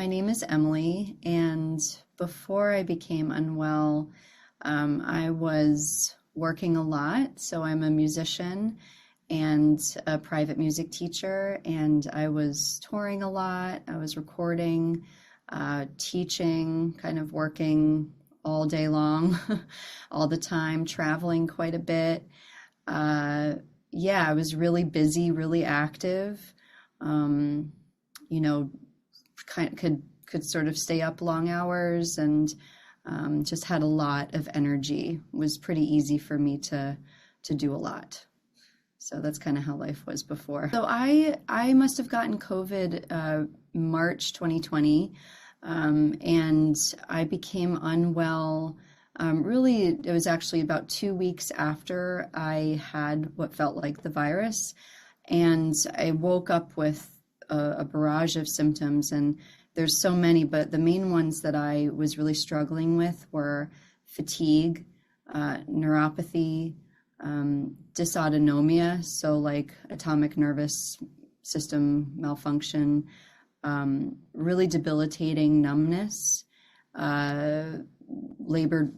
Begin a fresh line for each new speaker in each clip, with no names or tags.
My name is Emily, and before I became unwell, I was working a lot. So I'm a musician and a private music teacher, and I was touring a lot. I was recording, teaching, kind of working all day long, all the time, traveling quite a bit. Uh, yeah, I was really busy, really active. Um, you know, could sort of stay up long hours and just had a lot of energy. It was pretty easy for me to do a lot. So that's kind of how life was before. So I must have gotten COVID March 2020, and I became unwell. Really, it was actually about 2 weeks after I had what felt like the virus, and I woke up with a barrage of symptoms, and there's so many, but the main ones that I was really struggling with were fatigue, neuropathy, dysautonomia, so like atomic nervous system malfunction, really debilitating numbness, labored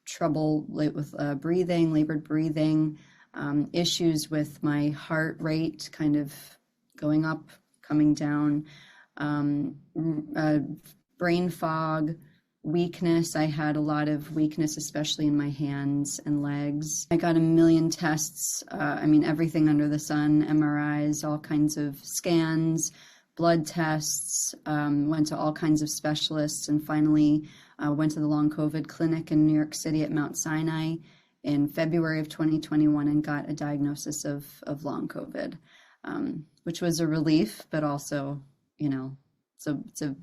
trouble with breathing, labored breathing, issues with my heart rate kind of going up, coming down, brain fog, weakness. I had a lot of weakness, especially in my hands and legs. I got a million tests. Everything under the sun, MRIs, all kinds of scans, blood tests, went to all kinds of specialists, and finally went to the long COVID clinic in New York City at Mount Sinai in February of 2021 and got a diagnosis of long COVID, which was a relief, but also, it's a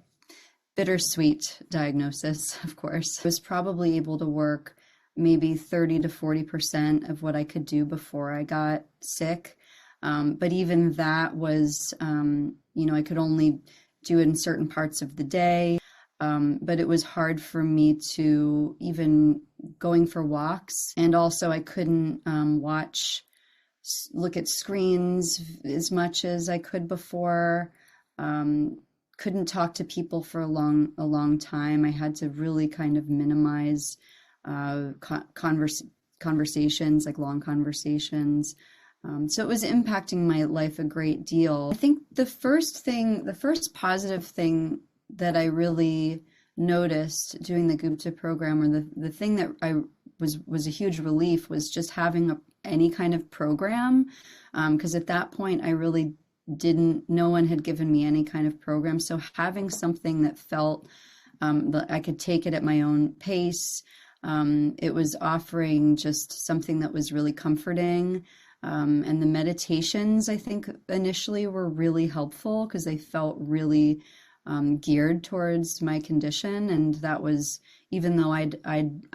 bittersweet diagnosis, of course. I was probably able to work maybe 30 to 40% of what I could do before I got sick. But even that was, I could only do it in certain parts of the day. But it was hard for me to even going for walks. And also I couldn't look at screens as much as I could before. Couldn't talk to people for a long time. I had to really kind of minimize conversations, like long conversations. So it was impacting my life a great deal. I think the first positive thing that I really noticed doing the Gupta program, or the thing that was a huge relief, was just having any kind of program. Because at that point I really no one had given me any kind of program. So having something that felt that I could take it at my own pace, it was offering just something that was really comforting. And the meditations, I think, initially were really helpful because they felt really geared towards my condition. And that was, even though I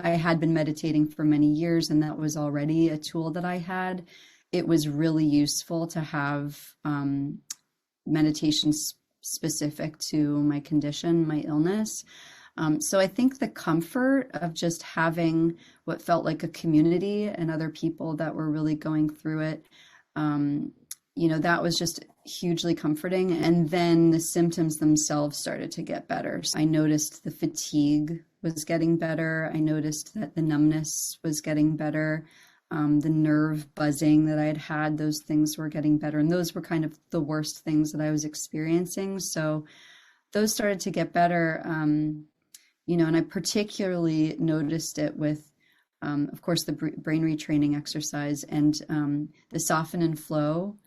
had been meditating for many years, and that was already a tool that I had, it was really useful to have meditation specific to my condition, my illness. So I think the comfort of just having what felt like a community and other people that were really going through it, that was just hugely comforting. And then the symptoms themselves started to get better. So I noticed the fatigue was getting better. I noticed that the numbness was getting better. The nerve buzzing that I had, those things were getting better. And those were kind of the worst things that I was experiencing. So those started to get better. And I particularly noticed it with, of course, the brain retraining exercise and the soften and flow.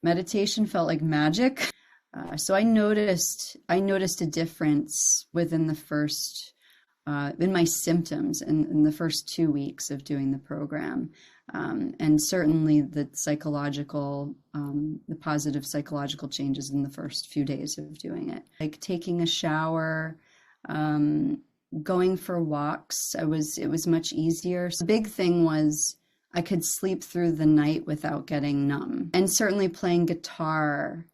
Meditation felt like magic. So I noticed a difference within the first in my symptoms in the first 2 weeks of doing the program. And certainly the positive psychological changes in the first few days of doing it. Like taking a shower, going for walks, it was much easier. So the big thing was I could sleep through the night without getting numb. And certainly playing guitar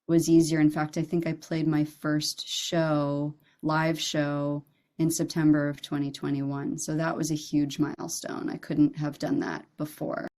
was easier. In fact, I think I played my first live show in September of 2021. So that was a huge milestone. I couldn't have done that before.